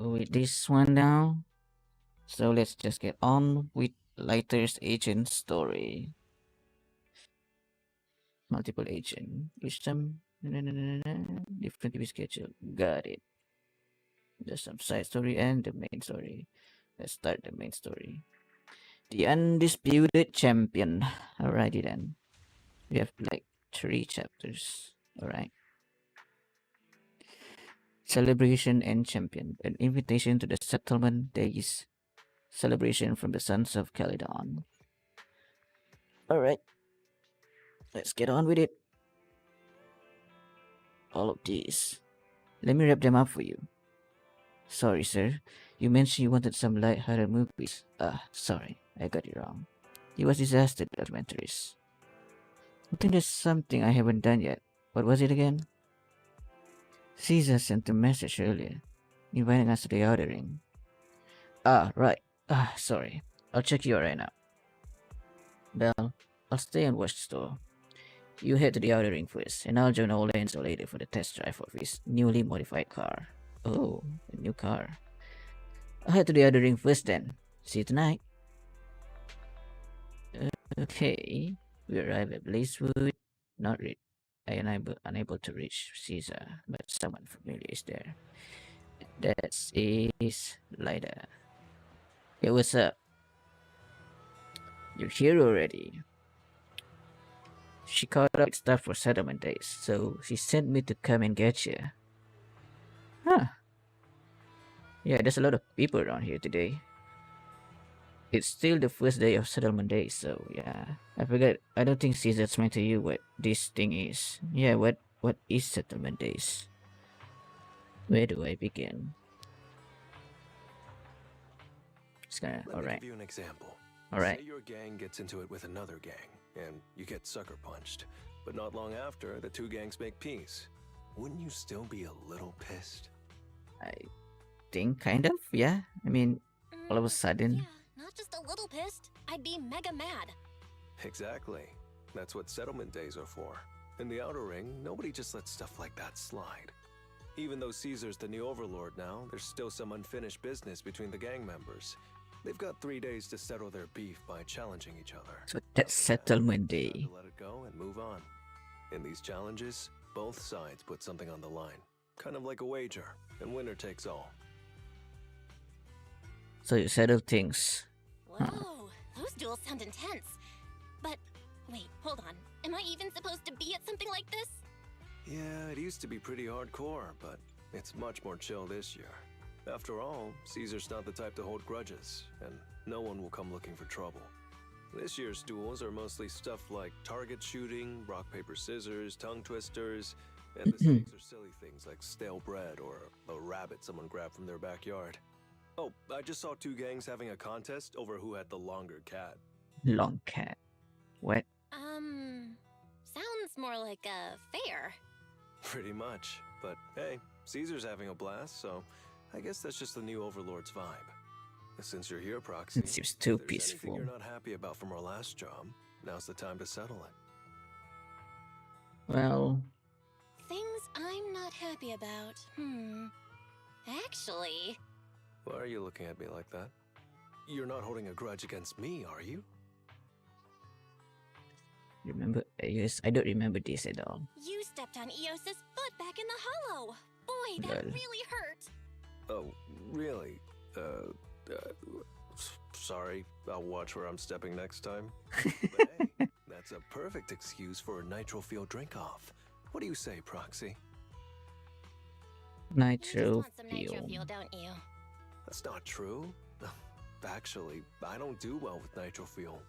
with this one now. So let's just get on with Lighter's agent story. Multiple agent. Each time different TV schedule. Got it. There's some side story and the main story. Let's start the main story. The undisputed champion. Alrighty then. We have like 3 chapters. Alright. Celebration and champion. An invitation to the settlement days. Celebration from the sons of Caledon. Alright. Let's get on with it. All of these. Let me wrap them up for you. Sorry, sir. You mentioned you wanted some light-hearted movies. Sorry. I got it wrong. It was disaster documentaries. I think there's something I haven't done yet. What was it again? Caesar sent a message earlier, inviting us to the outer ring. Right. Sorry. I'll check you out right now. Well, I'll stay and watch the store. You head to the outer ring first, and I'll join Olenzo later for the test drive of his newly modified car. Oh, a new car. I'll head to the outer ring first then. See you tonight. Okay. We arrive at Blazewood. Not read. I am unable to reach Caesar, but someone familiar is there. That is Lida. Hey, what's up? You're here already. She caught up with stuff for settlement days, so she sent me to come and get you. Huh. Yeah, there's a lot of people around here today. It's still the first day of settlement days, so yeah. I forgot. I don't think Caesar explained to you what this thing is. Yeah, what is settlement days? Where do I begin? Let me give you an example. Alright. Say your gang gets into it with another gang, and you get sucker punched. But not long after, the 2 gangs make peace. Wouldn't you still be a little pissed? I think kind of, yeah. I mean, all of a sudden. Yeah, not just a little pissed. I'd be mega mad. Exactly. That's what settlement days are for. In the Outer Ring, nobody just lets stuff like that slide. Even though Caesar's the new overlord now, there's still some unfinished business between the gang members. They've got 3 days to settle their beef by challenging each other. So that's settlement day. Let it go and move on. In these challenges, both sides put something on the line. Kind of like a wager, and winner takes all. So you settle things. Whoa, those duels sound intense. But, wait, hold on. Am I even supposed to be at something like this? Yeah, it used to be pretty hardcore, but it's much more chill this year. After all, Caesar's not the type to hold grudges, and no one will come looking for trouble. This year's duels are mostly stuff like target shooting, rock, paper, scissors, tongue twisters, and the stakes are silly things like stale bread or a rabbit someone grabbed from their backyard. Oh, I just saw 2 gangs having a contest over who had the longer cat. Long cat. What? Sounds more like a fair. Pretty much. But hey, Caesar's having a blast, so I guess that's just the new overlord's vibe. Since you're here, Proxy, It seems too if there's anything peaceful. you're not happy about from our last job, now's the time to settle it. Well, Things I'm not happy about. Actually... Why are you looking at me like that? You're not holding a grudge against me, are you? remember? Yes, I don't remember this at all. You stepped on Eos's foot back in the hollow. Boy, that Lol. really hurt. Oh, really? Sorry. I'll watch where I'm stepping next time. But hey, that's a perfect excuse for a nitro fuel drink-off. What do you say, Proxy? You just Nitro want some nitro fuel. fuel, don't you? That's not true. Actually, I don't do well with nitro fuel.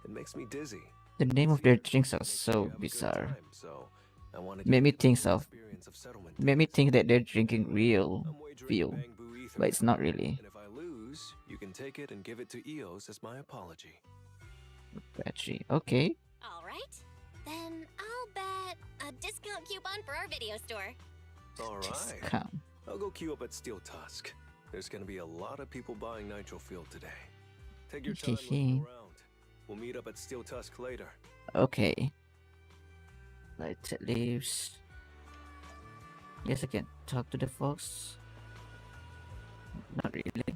It makes me dizzy. The name of their drinks are Makes me so have a good bizarre. time, so I wanted Made to me get the think full of- experience of settlement Made me days. think that they're drinking real I'm wagering fuel, Bamboo Ether but it's now. not really. And if I lose, you can take it and give it to Eos as my apology. Battery. Okay. All right. Then I'll bet a discount coupon for our video store. All right. Discount. I'll go queue up at Steel Tusk. There's gonna be a lot of people buying nitro fuel today. Take your time looking around. We'll meet up at Steel Tusk later. Okay. Lighted leaves. Yes, I can talk to the folks. Not really.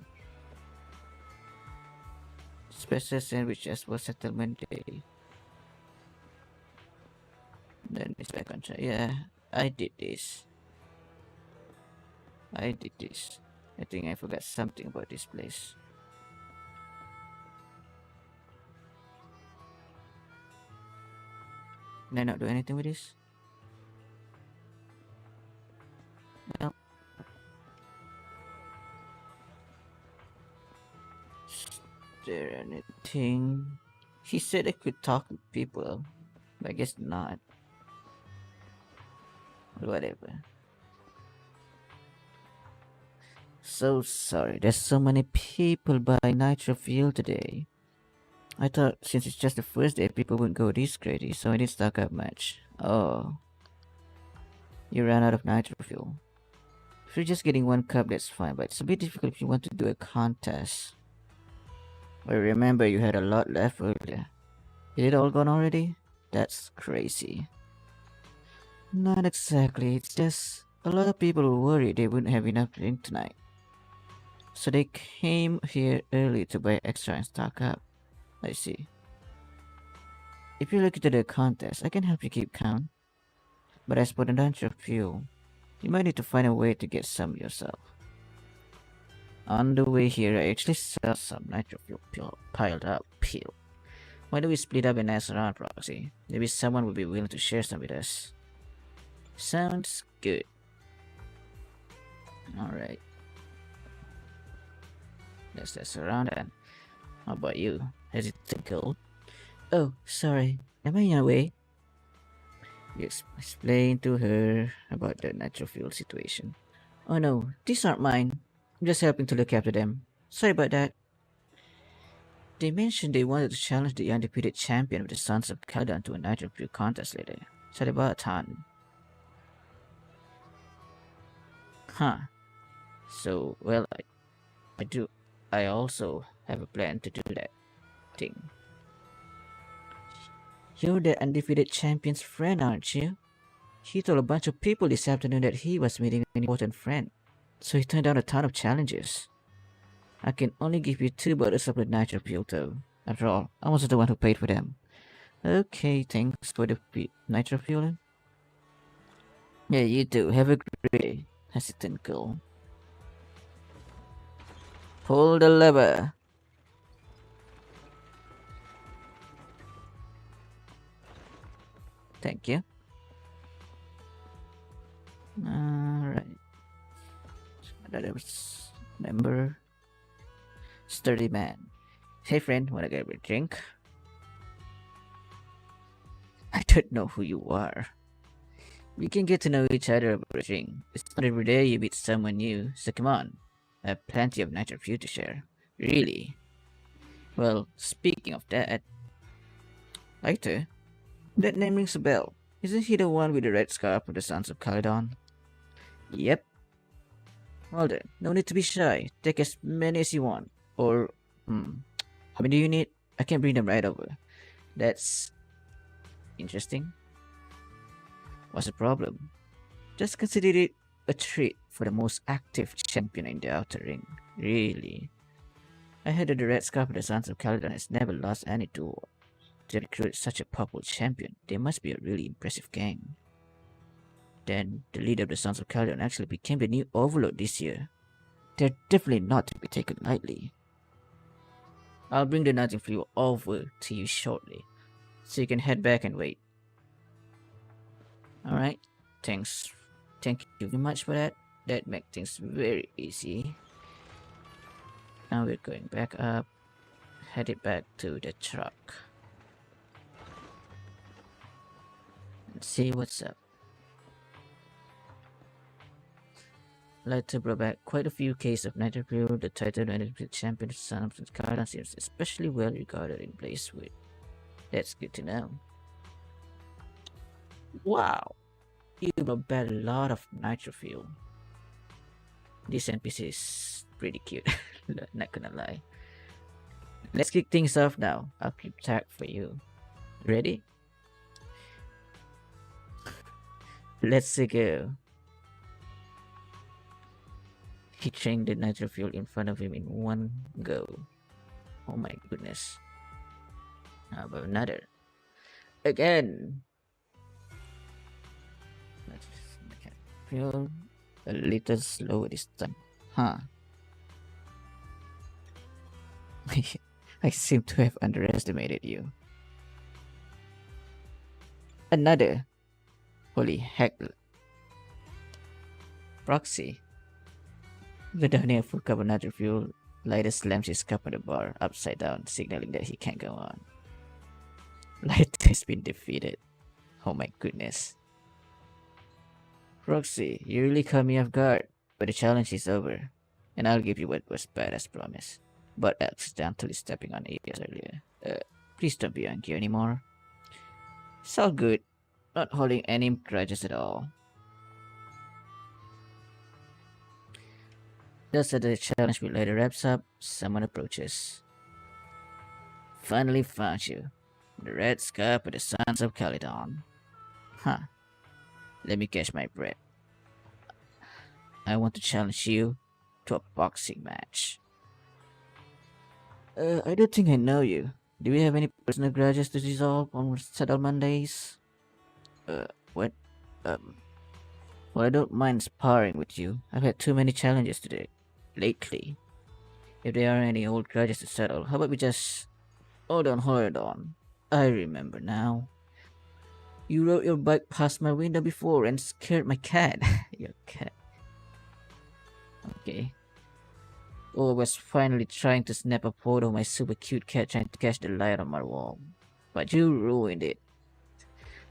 Special sandwich as was settlement day. Then it's back on track. Yeah, I did this. I did this. I think I forgot something about this place. Can I not do anything with this? No. Is there anything? He said I could talk to people, but I guess not. Whatever. So sorry, there's so many people buying nitro fuel today. I thought since it's just the first day, people wouldn't go this crazy, so I didn't stock up much. Oh, you ran out of nitro fuel. If you're just getting one cup, that's fine, but it's a bit difficult if you want to do a contest. I remember you had a lot left earlier. Is it all gone already? That's crazy. Not exactly, it's just a lot of people were worried they wouldn't have enough to drink tonight. So they came here early to buy extra and stock up. I see. If you're looking to the contest, I can help you keep count. But as for the nitro fuel, you might need to find a way to get some yourself. On the way here, I actually saw some nitro fuel piled up. Why don't we split up and ask around, Proxy? Maybe someone will be willing to share some with us. Sounds good. Alright. Let's ask around then. How about you? Has it tickled? Oh, sorry. Am I in your way? You explain to her about the natural fuel situation. Oh no, these aren't mine. I'm just helping to look after them. Sorry about that. They mentioned they wanted to challenge the undefeated champion of the Sons of Caldan to a nitro fuel contest later. Said about a ton. Huh. So, well, I also have a plan to do that thing. You're the undefeated champion's friend, aren't you? He told a bunch of people this afternoon that he was meeting an important friend, so he turned down a ton of challenges. I can only give you 2 bottles of the nitro fuel though. After all, I was the one who paid for them. Okay, thanks for the nitro fuel. Yeah, you too. Have a great day, hesitant girl. Pull the lever. Thank you. Alright. Another member. Sturdy man. Hey friend, wanna get a drink? I don't know who you are. We can get to know each other over a drink. It's not every day you meet someone new, so come on. I have plenty of nitro fuel to share. Really? Well, speaking of that, Lighter, that name rings a bell. Isn't he the one with the red scarf of the Sons of Caledon? Yep. Well then, no need to be shy. Take as many as you want. Or, how many do you need? I can bring them right over. That's interesting. What's the problem? Just consider it a treat for the most active champion in the outer ring. Really. I heard that the Red Scarf of the Sons of Caledon has never lost any duel. To recruit such a popular champion, they must be a really impressive gang. Then, the leader of the Sons of Caledon actually became the new overlord this year. They're definitely not to be taken lightly. I'll bring the nutting fuel over to you shortly, so you can head back and wait. Alright, thanks. Thank you very much for that. That makes things very easy. Now we're going back up, headed back to the truck. Let's see what's up. Lighter brought back quite a few cases of nitro fuel. The title undefeated champion of Sons of Caledon seems especially well regarded in Blazewood. That's good to know. Wow, you brought back a lot of nitro fuel. This NPC is pretty cute, not gonna lie. Let's kick things off now. I'll keep track for you. Ready? Let's go. He drank the nitro fuel in front of him in one go. Oh my goodness. How about another? Again! Let's fuel a little slower this time. Huh. I seem to have underestimated you. Another. Holy heck. Proxy. The downing a full cup of nitro fuel, Lighter slams his cup on the bar upside down, signaling that he can't go on. Lighter has been defeated. Oh my goodness. Roxy, you really caught me off guard, but the challenge is over, and I'll give you what was bad as promised. But accidentally stepping on Avias earlier. Please don't be angry anymore. It's all good. Not holding any grudges at all. Just as the challenge with later wraps up, someone approaches. Finally found you. The red scarf with the Sons of Caledon. Huh. Let me catch my breath. I want to challenge you to a boxing match. I don't think I know you. Do we have any personal grudges to resolve on Settle Mondays? What? Well, I don't mind sparring with you. I've had too many challenges today. Lately. If there are any old grudges to settle, how about we just... Hold on. I remember now. You rode your bike past my window before and scared my cat. Your cat. Okay. Oh, I was finally trying to snap a photo of my super cute cat trying to catch the light on my wall. But you ruined it.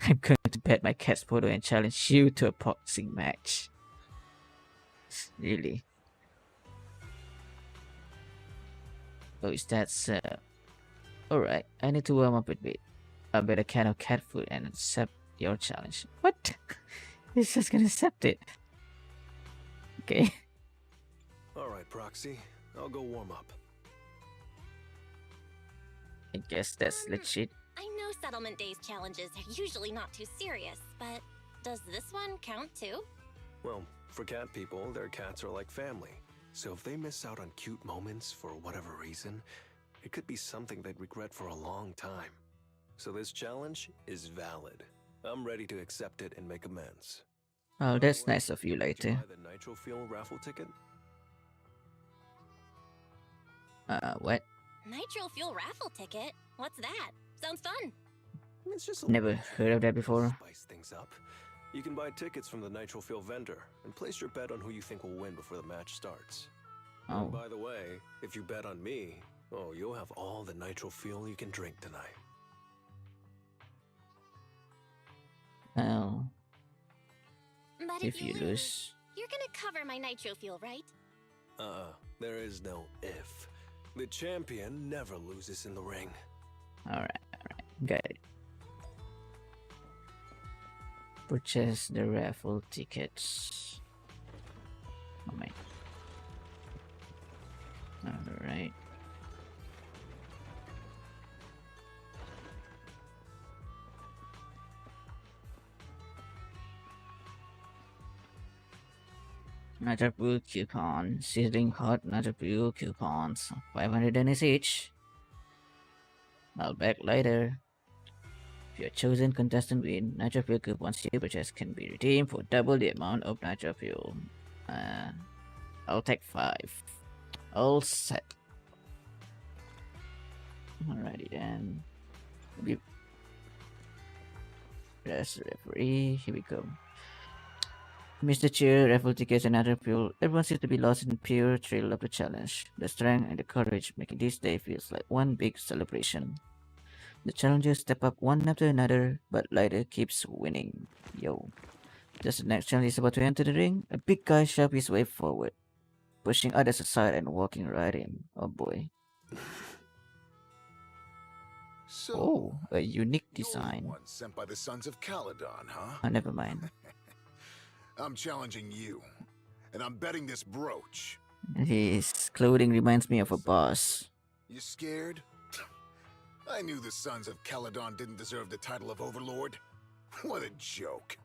I'm going to bet my cat's photo and challenge you to a boxing match. Really? Oh, is that so? Alright, I need to warm up a bit. I'll bet a can of cat food and accept your challenge. What? He's just gonna accept it. Okay. Alright, Proxy. I'll go warm up. I guess that's legit. I know Settlement Days challenges are usually not too serious, but does this one count too? Well, for cat people, their cats are like family. So if they miss out on cute moments for whatever reason, it could be something they'd regret for a long time. So this challenge is valid. I'm ready to accept it and make amends. Oh, that's nice of you, Did you later. buy the Nitro Fuel raffle ticket? What? Nitro Fuel raffle ticket? What's that? Sounds fun. It's just a Never little heard of that to before. Spice things up. You can buy tickets from the Nitro Fuel vendor and place your bet on who you think will win before the match starts. Oh. And by the way, if you bet on me, oh, you'll have all the Nitro Fuel you can drink tonight. Oh. But If you lose. you're gonna cover my Nitro Fuel, right? There is no if. The champion never loses in the ring. Alright. Got it. Purchase the raffle tickets. Oh my. Alright. Another blue coupon. Sizzling hot another blue coupons. 500 NS each. I'll back later. If your chosen contestant win, Nitro Fuel coupons you purchase can be redeemed for double the amount of Nitro Fuel. I'll take 5. All set. Alrighty then. Maybe press referee. Here we go. Mr. Chair, raffle tickets and Nitro Fuel. Everyone seems to be lost in the pure thrill of the challenge. The strength and the courage making this day feels like one big celebration. The challengers step up one after another, but Lighter keeps winning. Yo. Just the next challenge is about to enter the ring, a big guy shoves his way forward, pushing others aside and walking right in. Oh boy. So, Oh, a unique you're the design. one sent by the Sons of Caledon, huh? Oh, never mind. I'm challenging you, and I'm betting this brooch. His clothing reminds me of a boss. You scared? I knew the Sons of Caledon didn't deserve the title of Overlord. What a joke.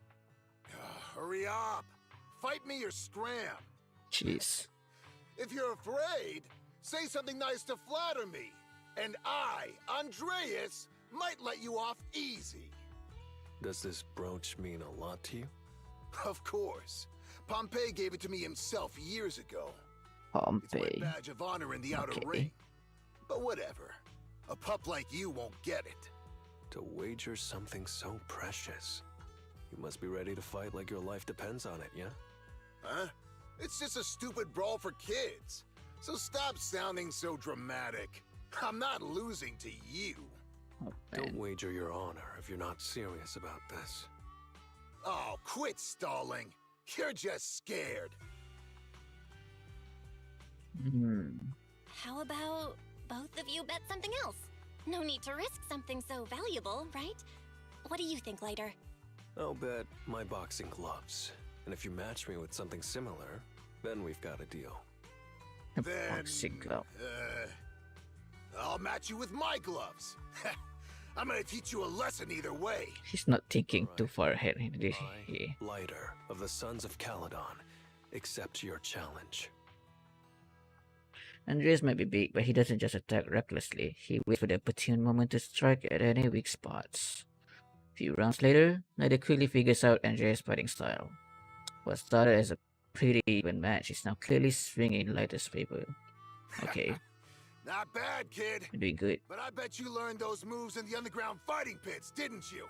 Hurry up! Fight me or scram! Jeez. If you're afraid, say something nice to flatter me. And I, Andreas, might let you off easy. Does this brooch mean a lot to you? Of course. Pompey gave it to me himself years ago. It's my Pompey. badge of honor in the outer Okay. ring. But whatever. A pup like you won't get it. To wager something so precious. You must be ready to fight like your life depends on it, yeah? Huh? It's just a stupid brawl for kids. So stop sounding so dramatic. I'm not losing to you. Oh, Don't man. wager your honor if you're not serious about this. Oh, quit stalling. You're just scared. Hmm. How about both of you bet something else? No need to risk something so valuable, right? What do you think, Lighter? I'll bet my boxing gloves. And if you match me with something similar, then we've got a deal. A Then, boxing glove. I'll match you with my gloves. I'm gonna teach you a lesson either way. He's not thinking Alright. too far ahead. He- I, Lighter of the Sons of Caledon, accept your challenge. Andreas might be big, but he doesn't just attack recklessly. He waits for the opportune moment to strike at any weak spots. A few rounds later, Lighter quickly figures out Andreas' fighting style. What started as a pretty even match is now clearly swinging in Lighter's favor. Okay, Not bad, kid. you're doing good. But I bet you learned those moves in the underground fighting pits, didn't you?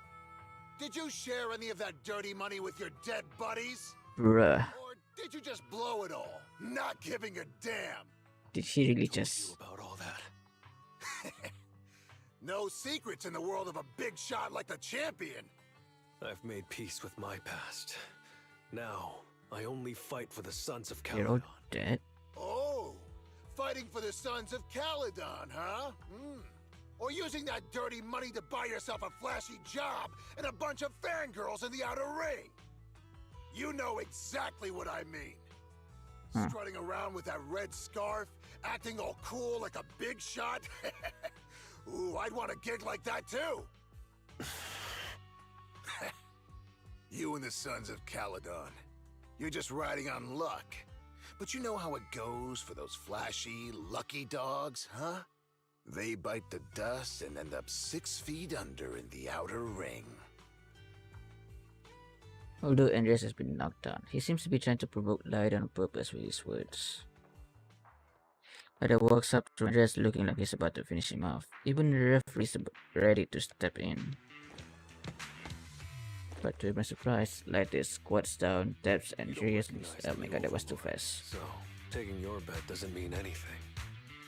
Did you share any of that dirty money with your dead buddies? Bruh, Or did you just blow it all, not giving a damn? did he really Told just... you about all that. No secrets in the world of a big shot like the champion. I've made peace with my past. Now, I only fight for the Sons of You're all Caledon. dead? Oh, fighting for the Sons of Caledon, huh? Or using that dirty money to buy yourself a flashy job and a bunch of fangirls in the outer ring. You know exactly what I mean. Huh. Strutting around with that red scarf, acting all cool like a big shot. Ooh, I'd want a gig like that too. You and the Sons of Caledon. You're just riding on luck. But you know how it goes for those flashy, lucky dogs, huh? They bite the dust and end up 6 feet under in the outer ring. Although Andreas has been knocked down, he seems to be trying to provoke Lighter on purpose with his words. Lighter walks up to Andreas looking like he's about to finish him off. Even the referee is ready to step in. But to my surprise, Lighter squats down, taps You don't Andreas. recognize Oh the my god, that was too Overlord. fast. So, taking your bet doesn't mean anything.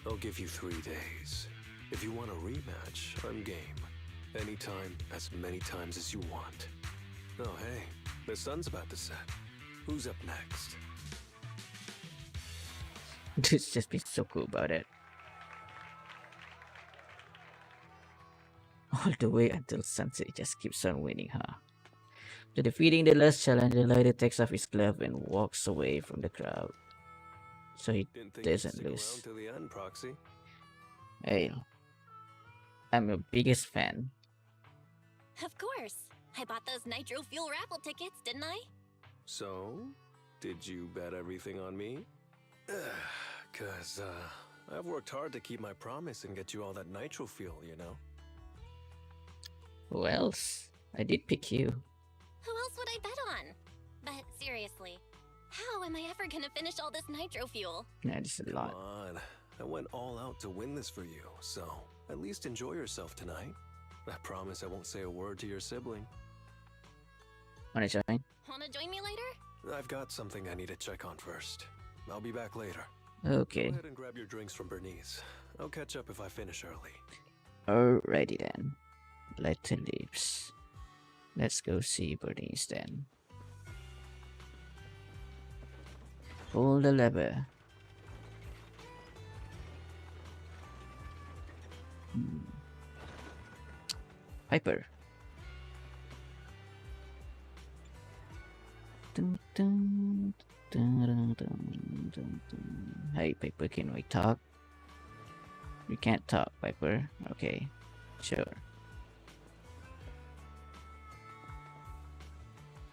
I'll give you 3 days. If you want a rematch, I'm game. Anytime, as many times as you want. Oh hey, the sun's about to set. Who's up next? Dude's just been so cool about it. All the way until sunset, he just keeps on winning, huh? After defeating the last challenger, Lighter takes off his glove and walks away from the crowd. So he Didn't think you'd doesn't stick lose. around till the end, Proxy. Hey, I'm your biggest fan. Of course. I bought those nitro fuel raffle tickets, didn't I? So, did you bet everything on me? Cause, I've worked hard to keep my promise and get you all that nitro fuel, you know? Who else? I did pick you. Who else would I bet on? But seriously, how am I ever gonna finish all this nitro fuel? Yeah, this is a Come lot. on. I went all out to win this for you, so at least enjoy yourself tonight. I promise I won't say a word to your sibling. Wanna join? Wanna join me later? I've got something I need to check on first. I'll be back later. Okay. Go ahead and grab your drinks from Bernice. I'll catch up if I finish early. Alrighty then. Lighter leaves. Let's go see Bernice then. Pull the lever. Piper. Dun, dun, dun, dun, dun, dun, dun. Hey Piper, can we talk? We can't talk, Piper. Okay, sure.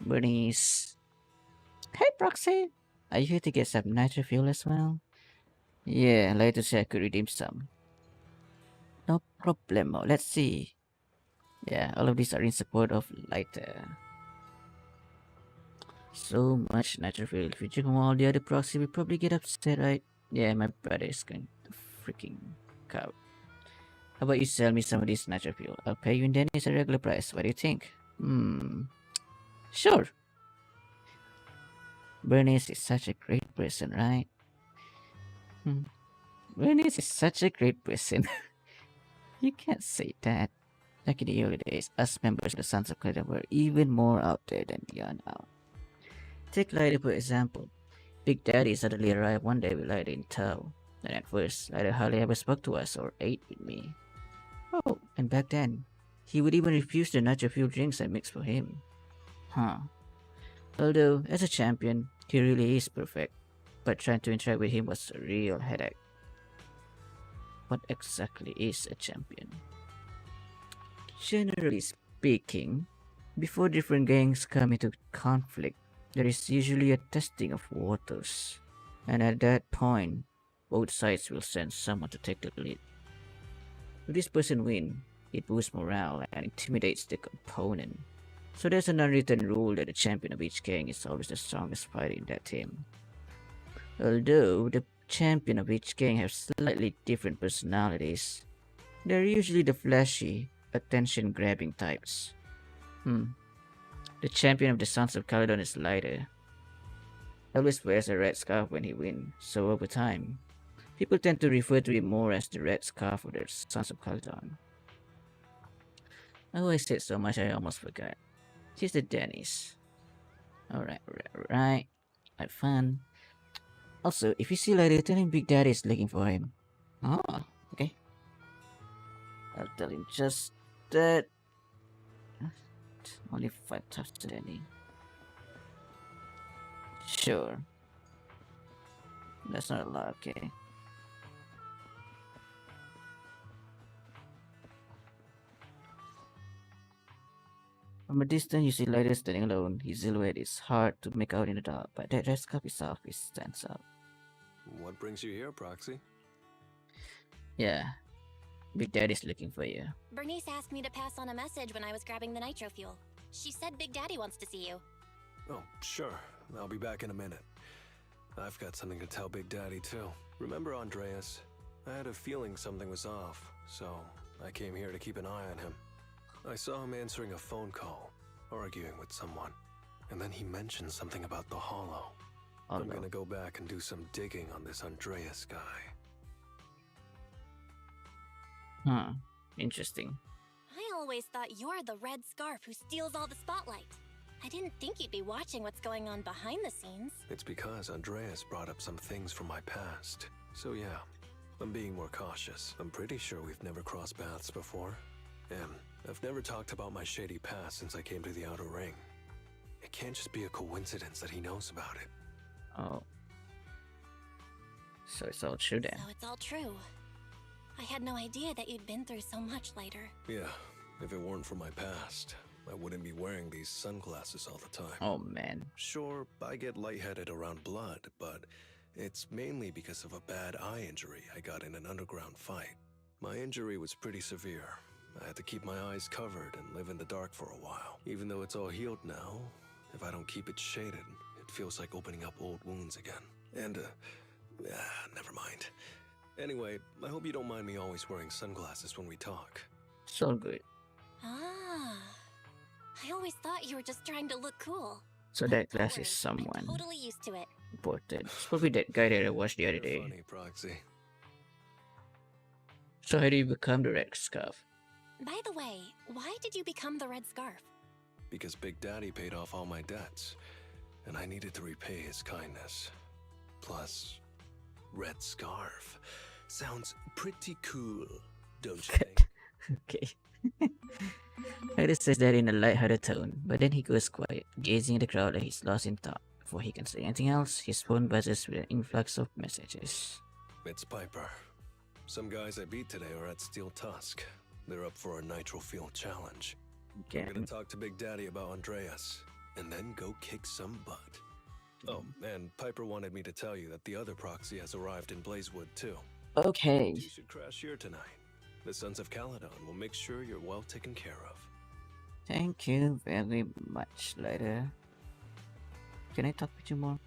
Bernice. Hey Proxy! Are you here to get some nitro fuel as well? Yeah, later say I could redeem some. No problemo. Let's see. Yeah, all of these are in support of lighter. So much natural fuel. If you drink them all, the other proxy will probably get upset, right? Yeah, my brother is going to freaking cow. How about you sell me some of this natural fuel? I'll pay you in Denny's a regular price. What do you think? Sure. Bernice is such a great person, right? Hmm. Bernice is such a great person. You can't say that. Back in the early days, us members of the Sons of Clayton were even more out there than we are now. Take Lady for example. Big Daddy suddenly arrived one day with Lady in tow. And at first, Lady hardly ever spoke to us or ate with me. Oh, and back then, he would even refuse the natural fuel drinks I mixed for him. Huh. Although, as a champion, he really is perfect. But trying to interact with him was a real headache. What exactly is a champion? Generally speaking, before different gangs come into conflict, there is usually a testing of waters. And at that point, both sides will send someone to take the lead. If this person wins, it boosts morale and intimidates the opponent. So there's an unwritten rule that the champion of each gang is always the strongest fighter in that team. Although the champion of each gang have slightly different personalities, they're usually the flashy, attention-grabbing types. The champion of the Sons of Caledon is lighter. He always wears a red scarf when he wins, so over time, people tend to refer to him more as the red scarf of the Sons of Caledon. Oh, I said so much I almost forgot. Here's the Denny's. Alright. Have fun. Also, if you see Lighter, tell him Big Daddy is looking for him. Oh, okay. I'll tell him just that. Only 5 times to Denny. Sure. That's not a lot, okay. From a distance, you see Lighter standing alone. His silhouette is hard to make out in the dark, but that red scarf is off, it stands out. What brings you here, Proxy? Yeah. Big Daddy's looking for you. Bernice asked me to pass on a message when I was grabbing the nitro fuel. She said Big Daddy wants to see you. Oh, sure. I'll be back in a minute. I've got something to tell Big Daddy, too. Remember Andreas? I had a feeling something was off, so I came here to keep an eye on him. I saw him answering a phone call, arguing with someone, and then he mentioned something about the Hollow. Oh, I'm no. gonna go back and do some digging on this Andreas guy. Huh. Interesting. I always thought you're the red scarf who steals all the spotlight. I didn't think you'd be watching what's going on behind the scenes. It's because Andreas brought up some things from my past. So yeah, I'm being more cautious. I'm pretty sure we've never crossed paths before. And I've never talked about my shady past since I came to the Outer Ring. It can't just be a coincidence that he knows about it. Oh. So it's all true then. So it's all true. I had no idea that you'd been through so much later. Yeah, if it weren't for my past, I wouldn't be wearing these sunglasses all the time. Oh man. Sure, I get lightheaded around blood, but it's mainly because of a bad eye injury I got in an underground fight. My injury was pretty severe. I had to keep my eyes covered and live in the dark for a while. Even though it's all healed now, if I don't keep it shaded, it feels like opening up old wounds again. And, never mind. Anyway, I hope you don't mind me always wearing sunglasses when we talk. It's all good. Ah. I always thought you were just trying to look cool. So that glass is I'm someone totally used to it. important. It's probably that guy that I watched the other You're day. funny, Proxy. So how do you become the red scarf? By the way, why did you become the red scarf? Because Big Daddy paid off all my debts, and I needed to repay his kindness. Plus, red scarf. Sounds pretty cool, don't you think? Okay. Harris says that in a light-hearted tone, but then he goes quiet, gazing at the crowd like he's lost in thought. Before he can say anything else, his phone buzzes with an influx of messages. It's Piper. Some guys I beat today are at Steel Tusk. They're up for a nitro fuel challenge. I'm Again. gonna talk to Big Daddy about Andreas, and then go kick some butt. Oh, and Piper wanted me to tell you that the other proxy has arrived in Blazewood too. Okay. You should crash here tonight. The Sons of Caledon will make sure you're well taken care of. Thank you very much, Lighter. Can I talk with you more?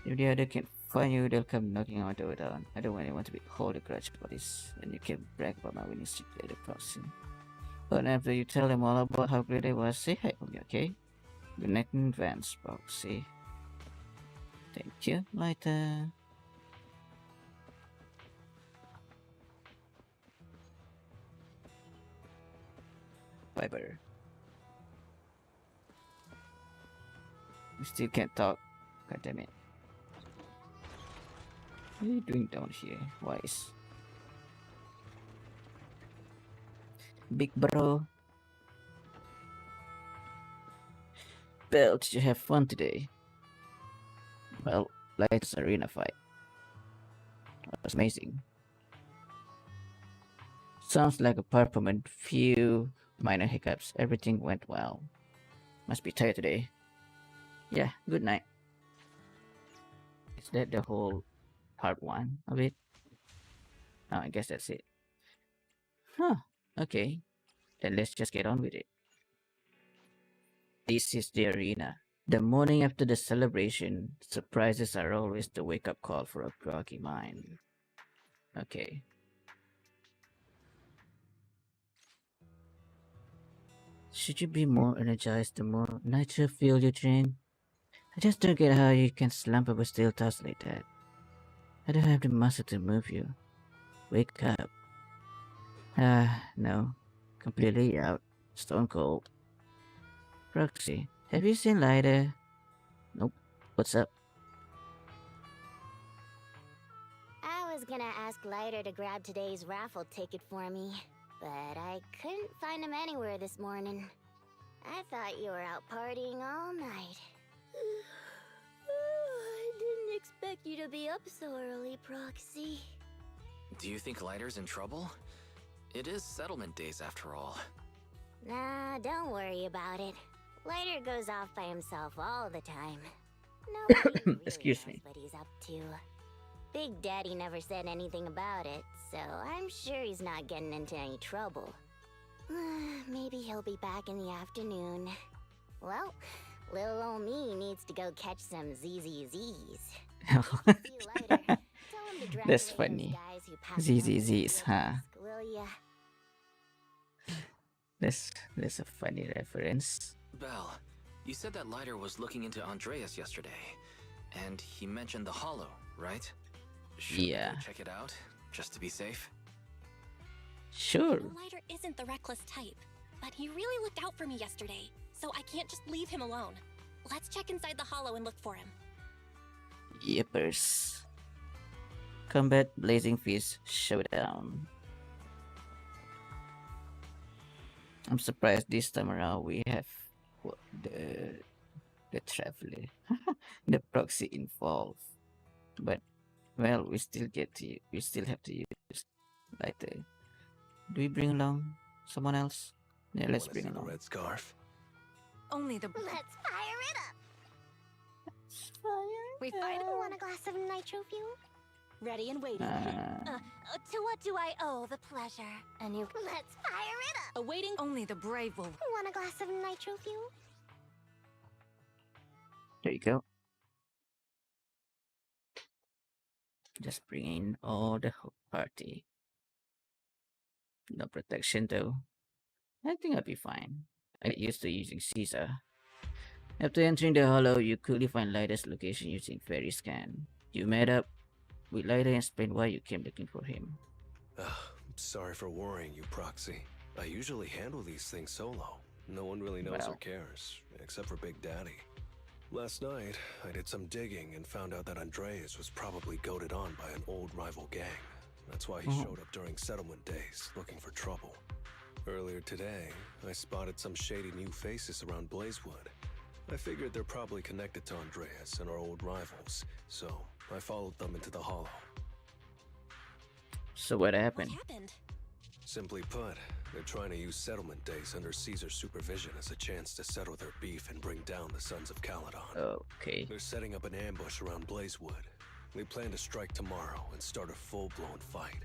If the other can find you, they'll come knocking our door down. I don't really want to be hold a grudge about this, and you can brag about my winning streak later, proxy. But after you tell them all about how great I was, say hi for me, okay? Good night in advance, proxy. Thank you, Lighter. Piper. We still can't talk. God damn it. What are you doing down here, Wise? Big bro. Belle, did you have fun today? Well, Light's arena fight. That was amazing. Sounds like apart from a few minor hiccups, everything went well. Must be tired today. Yeah, good night. Is that the whole part 1 of it? Oh, I guess that's it. Huh, okay. Then let's just get on with it. This is the arena. The morning after the celebration, surprises are always the wake-up call for a groggy mind. Okay. Should you be more energized the more nitro fuel you drink? I just don't get how you can slump up a steel toss like that. I don't have the muscle to move you. Wake up. No. Completely out. Stone cold. Proxy, have you seen Lighter? Nope. What's up? I was gonna ask Lighter to grab today's raffle ticket for me, but I couldn't find him anywhere this morning. I thought you were out partying all night. I didn't expect you to be up so early, Proxy. Do you think Lighter's in trouble? It is settlement days after all. Nah, don't worry about it. Lighter goes off by himself all the time. Nobody really Excuse knows me. what he's up to. Big Daddy never said anything about it, so I'm sure he's not getting into any trouble. Maybe he'll be back in the afternoon. Well, little old me needs to go catch some ZZZs. See you later. Tell him to drag That's away those funny. guys who passed out ZZZs, the huh? disc, will ya? That's a funny reference. Belle, you said that Lighter was looking into Andreas yesterday, and he mentioned the Hollow, right? Should we Yeah. go check it out, just to be safe? Sure. Lighter isn't the reckless type, but he really looked out for me yesterday, so I can't just leave him alone. Let's check inside the hollow and look for him. Yippers. Combat Blazing Fist Showdown. I'm surprised this time around we have the traveler, the proxy involved. But well, we still have to use lighter. Do we bring along someone else? Yeah, let's Wanna bring see the along. red scarf? Only the Let's fire it up! we find You want a glass of nitro fuel? ready and waiting. To what do I owe the pleasure? A new Let's fire it up! awaiting. Only the brave will. Want a glass of nitro fuel? There you go. Just bring in all the whole party. No protection though. I think I'll be fine. I get used to using Caesar. After entering the hollow, you quickly find Lighter's location using fairy scan. You met up with Lighter and explained why you came looking for him. Sorry for worrying you, Proxy. I usually handle these things solo. No one really knows or Well. cares, except for Big Daddy. Last night, I did some digging and found out that Andreas was probably goaded on by an old rival gang. That's why he Oh. showed up during settlement days, looking for trouble. Earlier today, I spotted some shady new faces around Blazewood. I figured they're probably connected to Andreas and our old rivals, so I followed them into the hollow. So what What happened? happened? Simply put, They're trying to use settlement days under Caesar's supervision as a chance to settle their beef and bring down the Sons of Caledon. Okay. They're setting up an ambush around Blazewood. They plan to strike tomorrow and start a full-blown fight.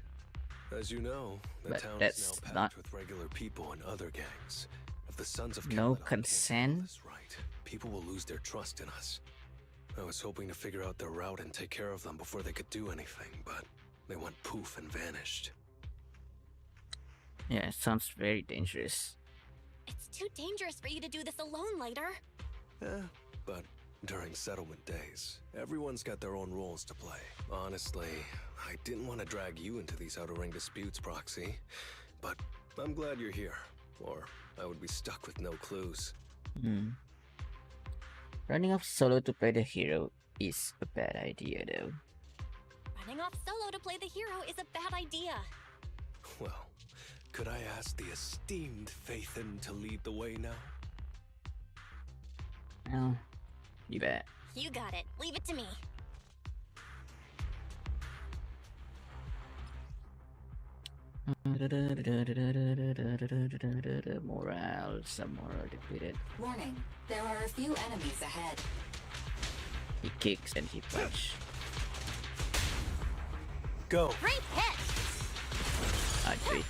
As you know, the But town that's is now packed not- with regular people and other gangs. If the Sons of No Caledon can't consent? handle this right, people will lose their trust in us. I was hoping to figure out their route and take care of them before they could do anything, but they went poof and vanished. Yeah, it sounds very dangerous. It's too dangerous for you to do this alone, Lighter. But during settlement days, everyone's got their own roles to play. Honestly, I didn't want to drag you into these outer ring disputes, Proxy. But I'm glad you're here, or I would be stuck with no clues. Running off solo to play the hero is a bad idea, though. Running off solo to play the hero is a bad idea. Well, could I ask the esteemed Phaethon to lead the way now? Oh, you bet. You got it. Leave it to me. Some moral depleted. Warning, there are a few enemies ahead. He kicks and he punch. Go! Great hit! Great.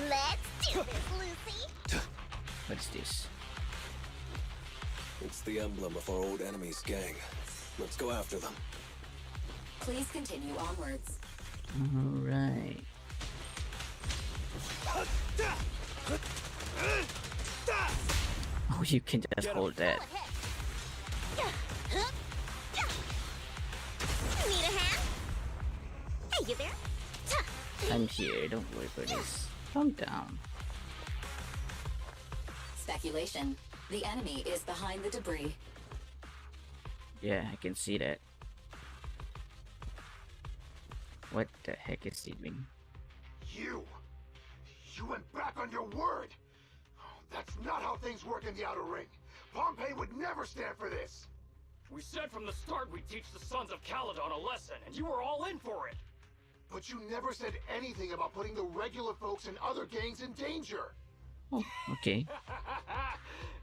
Let's do this, Lucy! What's this? It's the emblem of our old enemy's gang. Let's go after them. Please continue onwards. Alright. Oh, you can just hold that. Need a hand? Hey, you there? I'm here, don't worry for this. Calm down. Speculation. The enemy is behind the debris. Yeah, I can see that. What the heck is he doing? You went back on your word. Oh, that's not how things work in the Outer Ring. Pompey would never stand for this. We said from the start we'd teach the Sons of Caledon a lesson, and you were all in for it! But you never said anything about putting the regular folks and other gangs in danger. Oh, okay.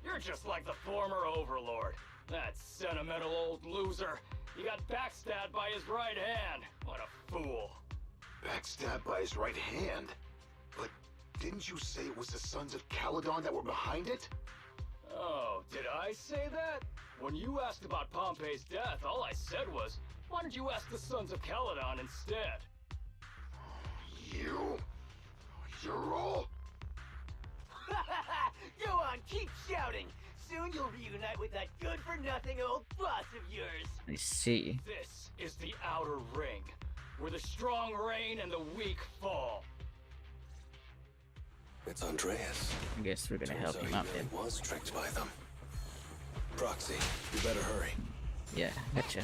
You're just like the former Overlord. That sentimental old loser. He got backstabbed by his right hand. What a fool. Backstabbed by his right hand? But didn't you say it was the Sons of Caledon that were behind it? Oh, did I say that? When you asked about Pompey's death, all I said was, why don't you ask the Sons of Caledon instead? You're all... Go on, keep shouting. Soon you'll reunite with that good-for-nothing old boss of yours. I see. This is the Outer Ring, where the strong reign and the weak fall. It's Andreas. I guess we're gonna Turns help out him he out really then. was tricked by them. Proxy, you better hurry. Yeah, gotcha.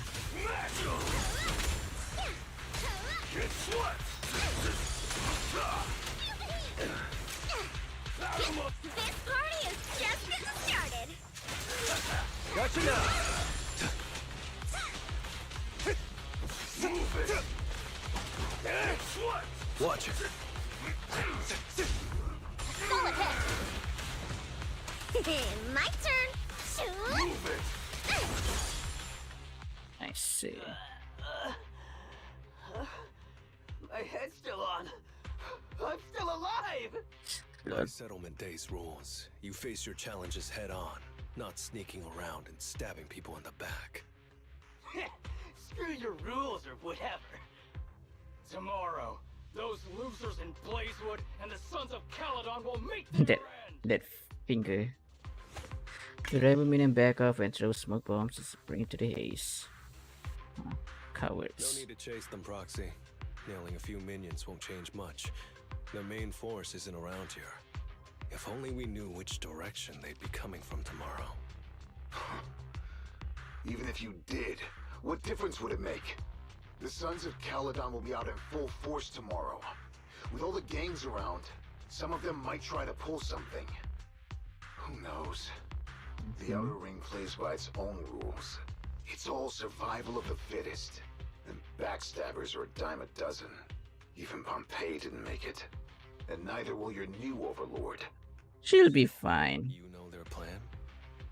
This party is just getting started! Gotcha now! Watch it! Bullet hit! My turn! Shoot! I see. My head's still on. I'm still alive! By settlement days rules, you face your challenges head on, not sneaking around and stabbing people in the back. Screw your rules or whatever. Tomorrow, those losers in Blazewood and the Sons of Caledon will meet that their end! that finger. The rival minion back off and throw smoke bombs to bring to the haze. Huh, No cowards. need to chase them, Proxy. Nailing a few minions won't change much. The main force isn't around here. If only we knew which direction they'd be coming from tomorrow. Even if you did, what difference would it make? The Sons of Caledon will be out in full force tomorrow. With all the gangs around, some of them might try to pull something. Who knows? The Outer Ring plays by its own rules. It's all survival of the fittest. And backstabbers are a dime a dozen. Even Pompeii didn't make it. And neither will your new overlord. She'll be fine. You know their plan?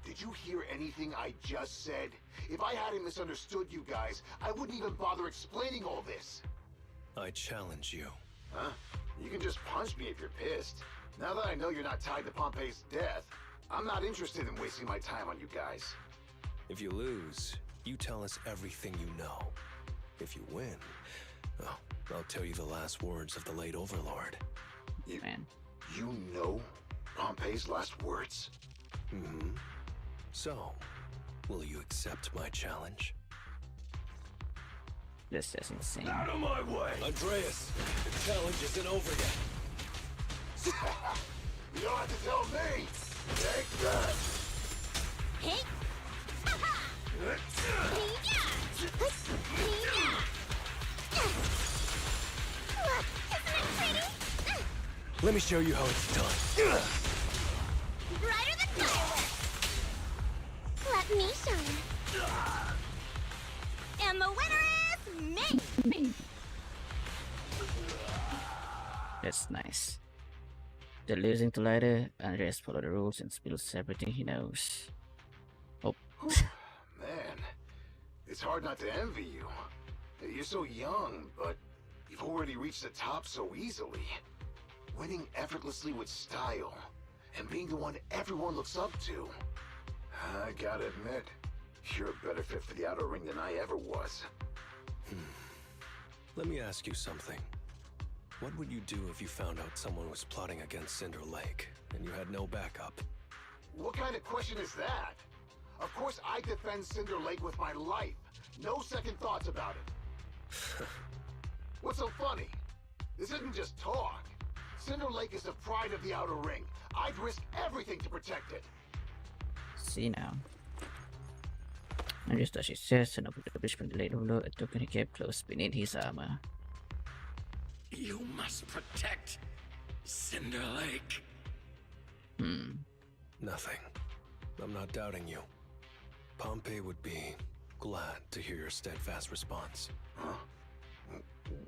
Did you hear anything I just said? If I hadn't misunderstood you guys, I wouldn't even bother explaining all this. I challenge you. Huh? You can just punch me if you're pissed. Now that I know you're not tied to Pompeii's death, I'm not interested in wasting my time on you guys. If you lose, you tell us everything you know. If you win, well, I'll tell you the last words of the late Overlord. Man. You know Pompeii's last words? Mm-hmm. So, will you accept my challenge? This is insane. Out of my way! Andreas, the challenge isn't over yet. You don't have to tell me! Take that! Hey! Look, isn't it pretty? Let me show you how it's done. Brighter than fireworks! Let me show you. And the winner is me! That's nice. They're losing to Lighter. Andreas follows the rules and spills everything he knows. Oh. Man, it's hard not to envy you. You're so young, but you've already reached the top so easily. Winning effortlessly with style, and being the one everyone looks up to. I gotta admit, you're a better fit for the Outer Ring than I ever was. Let me ask you something. What would you do if you found out someone was plotting against Cinder Lake, and you had no backup? What kind of question is that? Of course I defend Cinder Lake with my life. No second thoughts about it. What's so funny? This isn't just talk. Cinder Lake is the pride of the Outer Ring. I'd risk everything to protect it. See now. Andreas touched his chest and opened the bridge from the late overload, a token he kept close beneath his armor. You must protect Cinder Lake. Nothing. I'm not doubting you. Pompey would be glad to hear your steadfast response. Huh?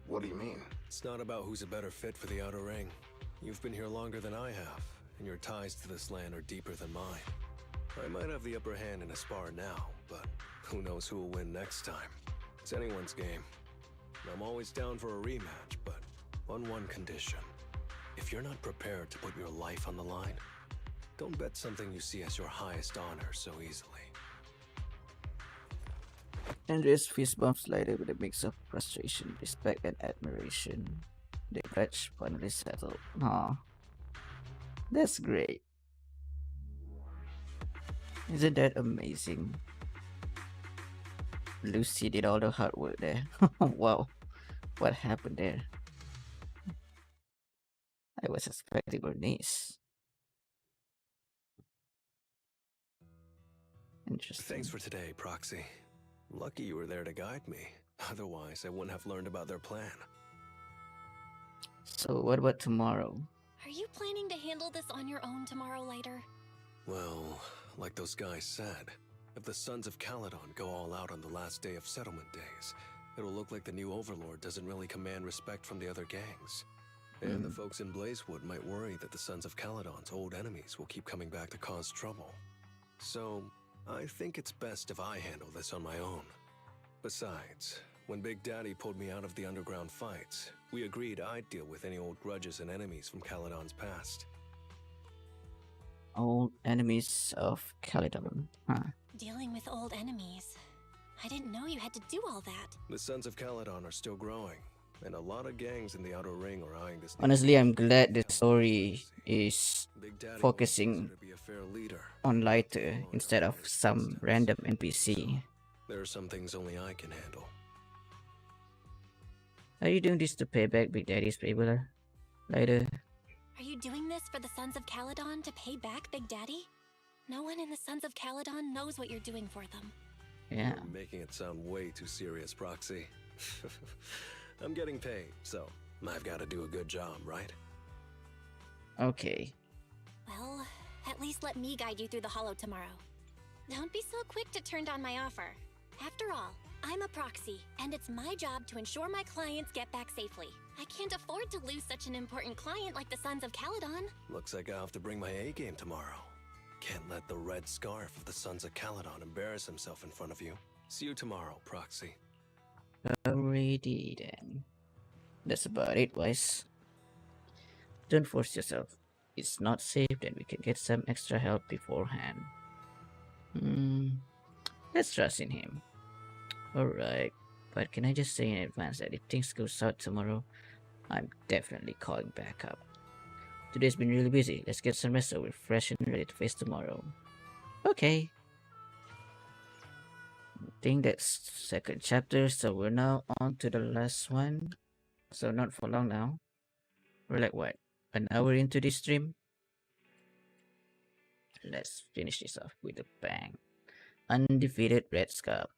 What do you mean? It's not about who's a better fit for the Outer Ring. You've been here longer than I have, and your ties to this land are deeper than mine. I might have the upper hand in a spar now, but who knows who will win next time. It's anyone's game. I'm always down for a rematch, but on one condition. If you're not prepared to put your life on the line, don't bet something you see as your highest honor so easily. Andreas fist bumps Lighter with a mix of frustration, respect, and admiration. The grudge finally settled. Aw. That's great. Isn't that amazing? Lucy did all the hard work there. Wow. What happened there? I was expecting Bernice. Interesting. Thanks for today, Proxy. Lucky you were there to guide me. Otherwise, I wouldn't have learned about their plan. So what about tomorrow? Are you planning to handle this on your own tomorrow, Lighter? Well, like those guys said, if the Sons of Caledon go all out on the last day of settlement days, it'll look like the new Overlord doesn't really command respect from the other gangs. And the folks in Blazewood might worry that the Sons of Caledon's old enemies will keep coming back to cause trouble. So, I think it's best if I handle this on my own. Besides, when Big Daddy pulled me out of the underground fights, we agreed I'd deal with any old grudges and enemies from Caledon's past. Old enemies of Caledon. Huh. Dealing with old enemies. I didn't know you had to do all that. The Sons of Caledon are still growing, and a lot of gangs in the Outer Ring are eyeing this. Honestly, I'm glad the story is focusing on Lighter instead of some random NPC. There are some things only I can handle. Are you doing this to pay back Big Daddy's favor, Lighter? Are you doing this for the Sons of Caledon to pay back Big Daddy? No one in the Sons of Caledon knows what you're doing for them. Yeah. You're making it sound way too serious, Proxy. I'm getting paid, so I've got to do a good job, right? Okay. Well, at least let me guide you through the hollow tomorrow. Don't be so quick to turn down my offer. After all, I'm a proxy, and it's my job to ensure my clients get back safely. I can't afford to lose such an important client like the Sons of Caledon. Looks like I'll have to bring my A game tomorrow. Can't let the red scarf of the Sons of Caledon embarrass himself in front of you. See you tomorrow, Proxy. Alrighty then. That's about it, boys. Don't force yourself. It's not safe, then we can get some extra help beforehand. Let's trust in him. Alright, but can I just say in advance that if things go south tomorrow, I'm definitely calling back up. Today's been really busy. Let's get some rest so we're fresh and ready to face tomorrow. Okay. I think that's second chapter, so we're now on to the last one. So not for long now. We're like what? An hour into this stream? Let's finish this off with a bang. Undefeated Red Scarf.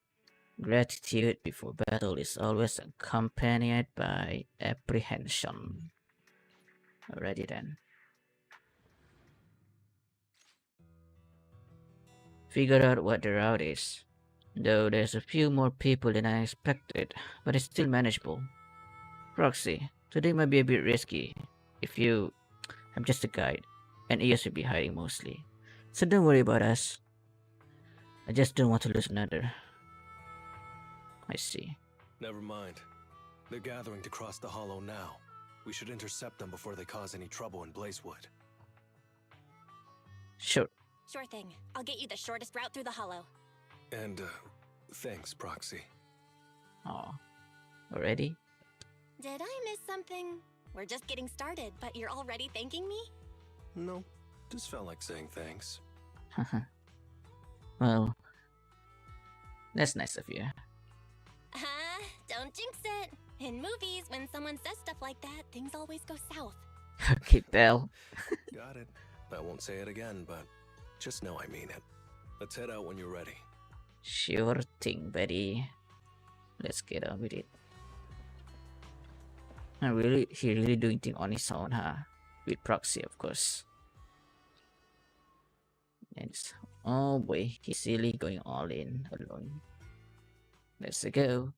Gratitude before battle is always accompanied by apprehension. Alrighty then. Figure out what the route is. Though there's a few more people than I expected, but it's still manageable. Proxy, today might be a bit risky. I'm just a guide, and Eos will be hiding mostly. So don't worry about us. I just don't want to lose another. I see. Never mind. They're gathering to cross the hollow now. We should intercept them before they cause any trouble in Blazewood. Sure. Sure thing. I'll get you the shortest route through the hollow. And, thanks, Proxy. Aw. Already? Did I miss something? We're just getting started, but you're already thanking me? No, just felt like saying thanks. Well, that's nice of you. Don't jinx it. In movies, when someone says stuff like that, things always go south. Okay, Belle. Got it. I won't say it again, but just know I mean it. Let's head out when you're ready. Sure thing, buddy. Let's get on with it. He really doing things on his own, huh? With Proxy, of course. And oh boy, he's really going all in alone. Let's go.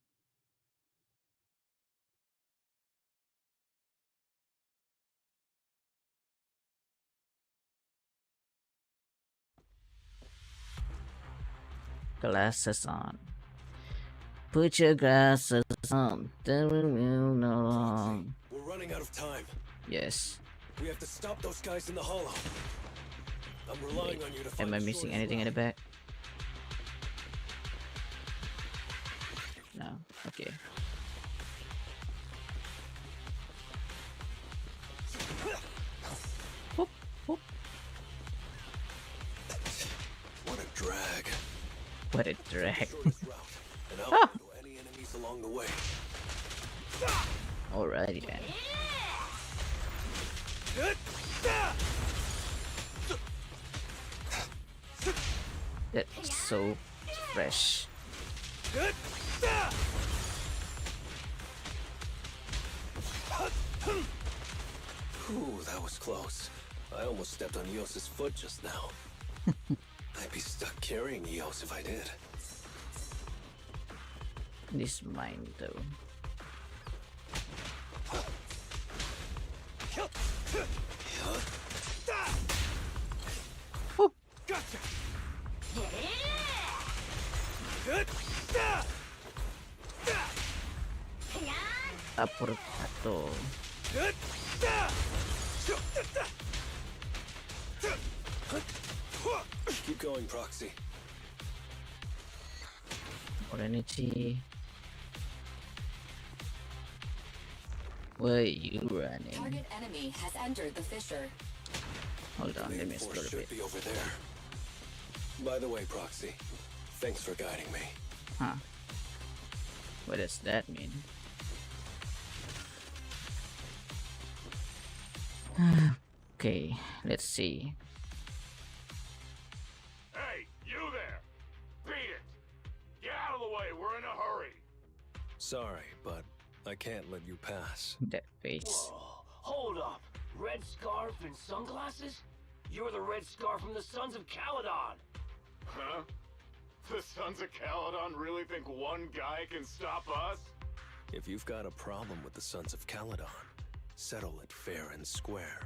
Glasses on. Put your glasses on. Then we will no long. We're running out of time. Yes. We have to stop those guys in the hollow. I'm relying on you to find Am I missing anything in the back? No. Okay. Whoop, whoop. What a drag. What a drag. And I'll handle any enemies along the way. Alrighty then. That's so fresh. Ooh, that was close. I almost stepped on Eos's foot just now. I'd be stuck carrying Eos if I did. This mine though. Woo. Gotcha. Uppercut. Keep going, Proxy. More energy. Where are you running? Target enemy has entered the fissure. Hold on, let me explore a bit. Be over there. By the way, Proxy, thanks for guiding me. Huh. What does that mean? Okay, let's see. Hey, you there! Beat it! Get out of the way, we're in a hurry! Sorry, but I can't let you pass. That face. Whoa, hold up. Red scarf and sunglasses? You're the red scarf from the Sons of Caledon. Huh? The Sons of Caledon really think one guy can stop us? If you've got a problem with the Sons of Caledon, settle it fair and square.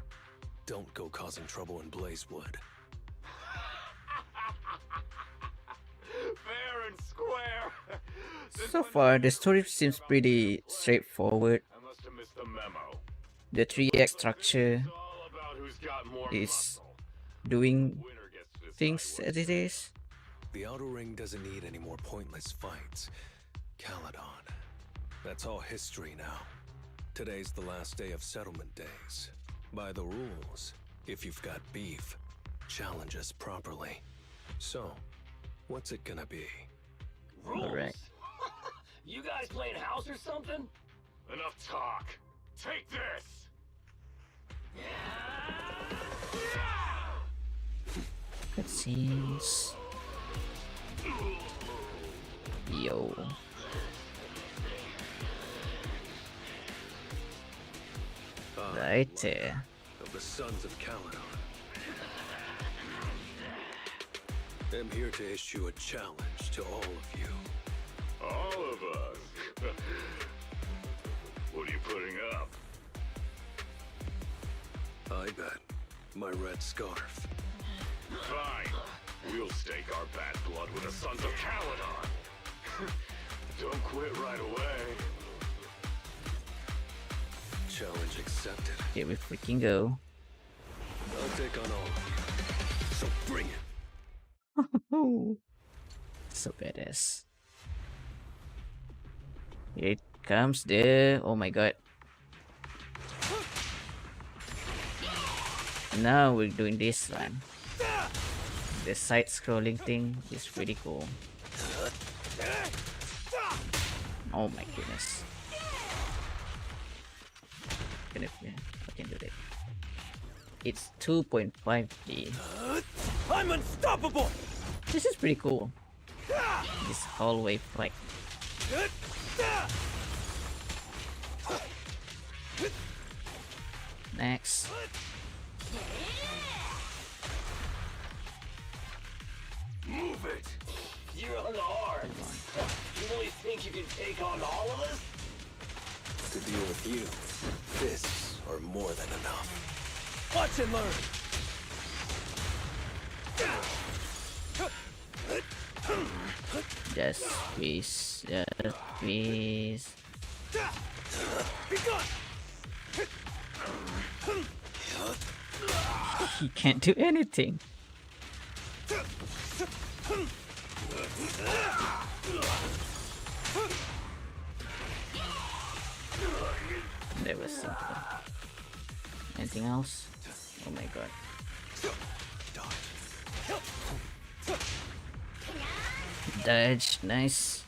Don't go causing trouble in Blazewood. Fair and square. So far, the story seems pretty straightforward. I must have missed the memo. The 3x structure It's all about who's got more is muscle. doing Winner gets to decide things what as it is. The Outer Ring doesn't need any more pointless fights. Caledon. That's all history now. Today's the last day of settlement days. By the rules, if you've got beef, challenge us properly. So, what's it gonna be? Rules? Alright. You guys playing house or something? Enough talk. Take this. Cutscenes. Yo. Right there. Of the Sons of Caledon. I'm here to issue a challenge to all of you. All of us. What are you putting up? I bet my red scarf. Fine. We'll stake our bad blood with the Sons of Caledon. Don't quit right away. Challenge accepted. Here we freaking go. I'll take on all of you. So bring it. So badass. Here it comes the... Oh my god. Now we're doing this one. The side-scrolling thing is pretty cool. Oh my goodness. I can do that. It's 2.5D. I'm unstoppable! This is pretty cool. This hallway fight. Next. Move it! You're unarmed. You really think you can take on all of us? To deal with you, fists are more than enough. Watch and learn! Just please. Just please. He can't do anything. There was something. Anything else? Oh my god. Dodge, nice.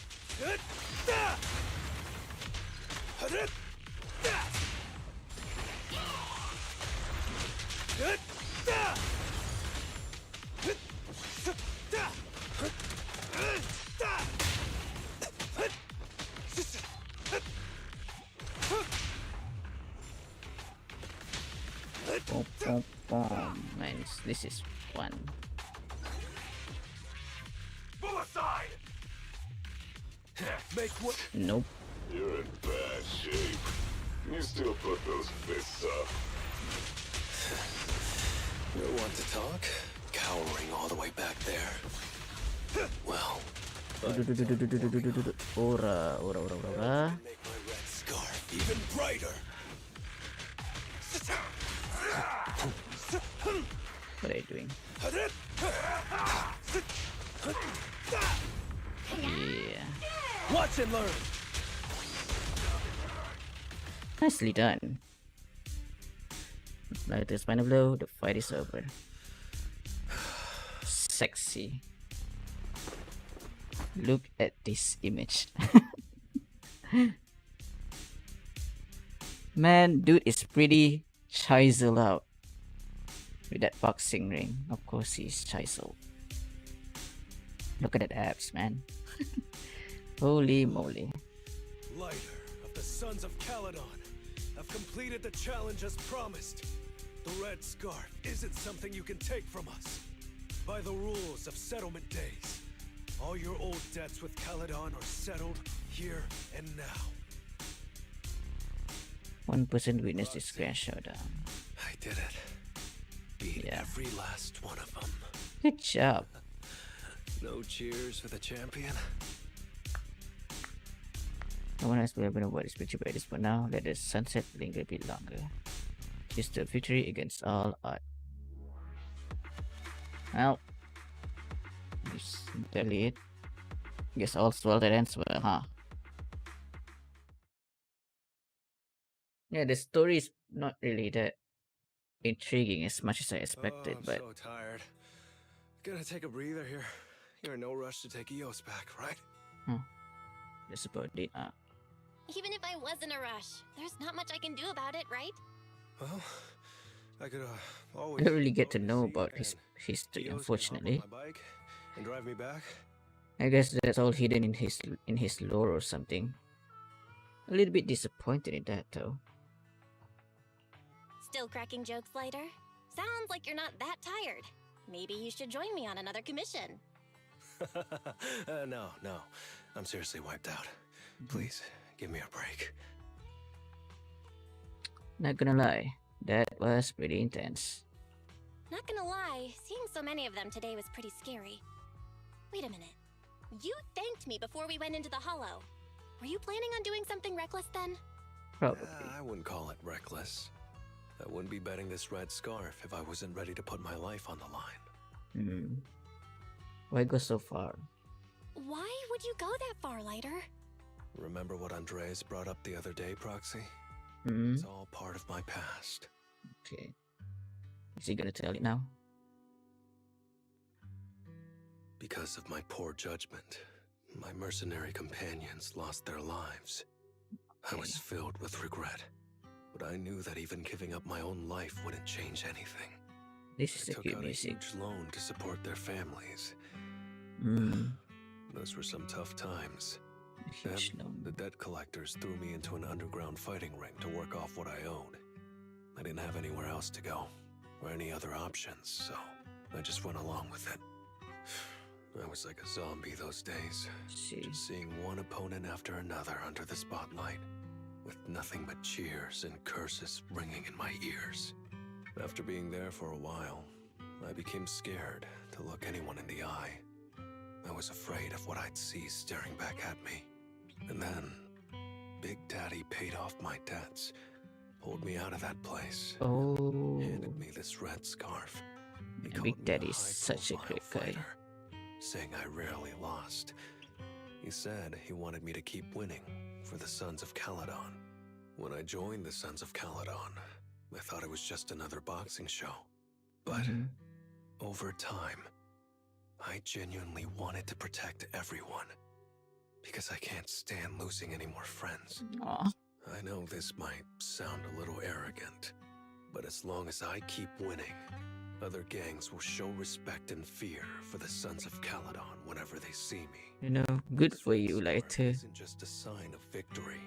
Boom, boom, boom. Nice. This is fun. Pull aside! Make what? Nope. You're in bad shape. Can you still put those fists up? No one to talk? Cowering all the way back there. Well, Ora. make my red scarf even brighter. What are you doing? Yeah. Watch and learn! Nicely done. Like this final blow, the fight is over. Sexy. Look at this image. Man, dude is pretty chiseled out. With that boxing ring. Of course he's chiseled. Look at that abs, man. Holy moly. Lighter of the Sons of Caledon have completed the challenge as promised. The red scarf isn't something you can take from us. By the rules of settlement days, All your old debts with Caledon are settled here and now. 1% witness this grand showdown. I did it. Beat every last one of them. Good job. No cheers for the champion? No one has been avoid this picture by this, but now let the sunset linger a bit longer. It's the victory against all odds. Well, delete. Guess all's well that ends well, huh? Yeah, the story is not really that intriguing as much as I expected, I'm but so tired. Gonna take a breather here. You're in no rush to take Eos back, right? that's about it. Even if I was in a rush, there's not much I can do about it, right? Well, I could I always don't really get to go know see about his and history, Eos can hop on unfortunately. my bike and drive me back. I guess that's all hidden in his lore or something. A little bit disappointed in that though. Still cracking jokes, Lighter? Sounds like you're not that tired. Maybe you should join me on another commission. No. I'm seriously wiped out. Please, give me a break. Not gonna lie, that was pretty intense. Not gonna lie, seeing so many of them today was pretty scary. Wait a minute. You thanked me before we went into the Hollow. Were you planning on doing something reckless then? Probably. I wouldn't call it reckless. I wouldn't be betting this red scarf if I wasn't ready to put my life on the line. Why go so far? Why would you go that far, Lighter? Remember what Andreas brought up the other day, Proxy? Hmm. It's all part of my past. Okay. Is he gonna tell it now? Because of my poor judgment, my mercenary companions lost their lives. I was filled with regret, but I knew that even giving up my own life wouldn't change anything. This is I a took good out a music. huge loan to support their families. Those were some tough times. Then, the debt collectors threw me into an underground fighting ring to work off what I owed. I didn't have anywhere else to go, or any other options, so I just went along with it. I was like a zombie those days, just seeing one opponent after another under the spotlight, with nothing but cheers and curses ringing in my ears. After being there for a while, I became scared to look anyone in the eye. I was afraid of what I'd see staring back at me. And then, Big Daddy paid off my debts, pulled me out of that place, handed me this red scarf. He called Big me Daddy's high such a profile great guy. fighter, saying I rarely lost. He said he wanted me to keep winning for the Sons of Caledon. When I joined the Sons of Caledon, I thought it was just another boxing show. But over time, I genuinely wanted to protect everyone. Because I can't stand losing any more friends. I know this might sound a little arrogant, but as long as I keep winning, other gangs will show respect and fear for the Sons of Caledon whenever they see me. You know, good for you, Lighter. It isn't just a sign of victory.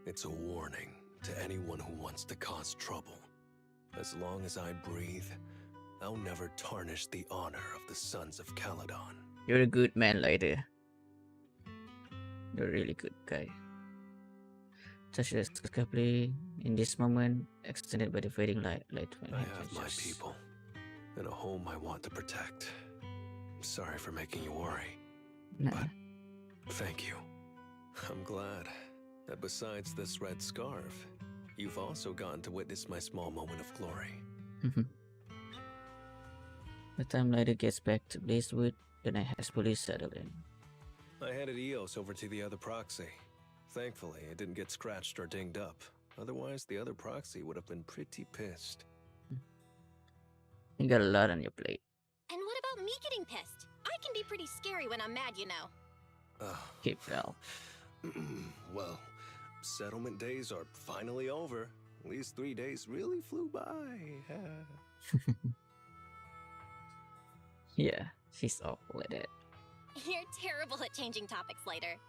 It's a warning to anyone who wants to cause trouble. As long as I breathe, I'll never tarnish the honor of the Sons of Caledon. You're a good man, Lighter. You're a really good guy. Such as play in this moment, extended by the fading light when I have my people, and a home I want to protect. I'm sorry for making you worry, but thank you. I'm glad that besides this red scarf, you've also gotten to witness my small moment of glory. The time Lighter gets back to Blazewood, the night has fully settled in. I handed Eos over to the other proxy. Thankfully, it didn't get scratched or dinged up. Otherwise, the other proxy would have been pretty pissed. You got a lot on your plate. And what about me getting pissed? I can be pretty scary when I'm mad, you know. Keep well. Well, settlement days are finally over. These 3 days really flew by. Yeah, she's awful at it. You're terrible at changing topics, Lighter.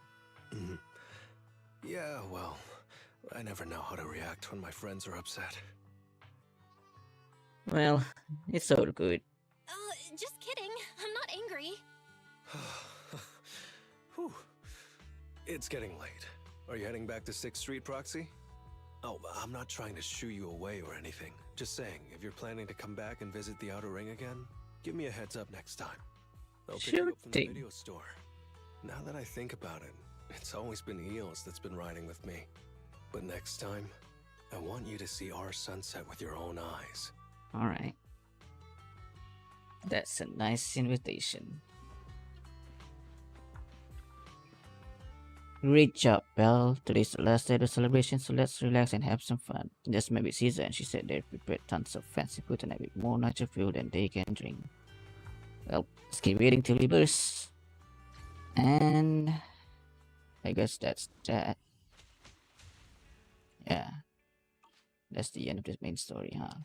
Yeah, well, I never know how to react when my friends are upset. Well, it's all good. Just kidding. I'm not angry. Whew. It's getting late. Are you heading back to 6th Street, Proxy? Oh, I'm not trying to shoo you away or anything. Just saying, if you're planning to come back and visit the Outer Ring again, give me a heads up next time. I'll pick you up from the video store. Now that I think about it, it's always been Eos that's been riding with me. But next time, I want you to see our sunset with your own eyes. Alright. That's a nice invitation. Great job, Belle. Today's the last day of the celebration, so let's relax and have some fun. Just maybe Caesar and she said they prepared tons of fancy food tonight with more natural fuel than they can drink. Well, let's keep waiting till we burst. And I guess that's that. Yeah. That's the end of the main story, huh?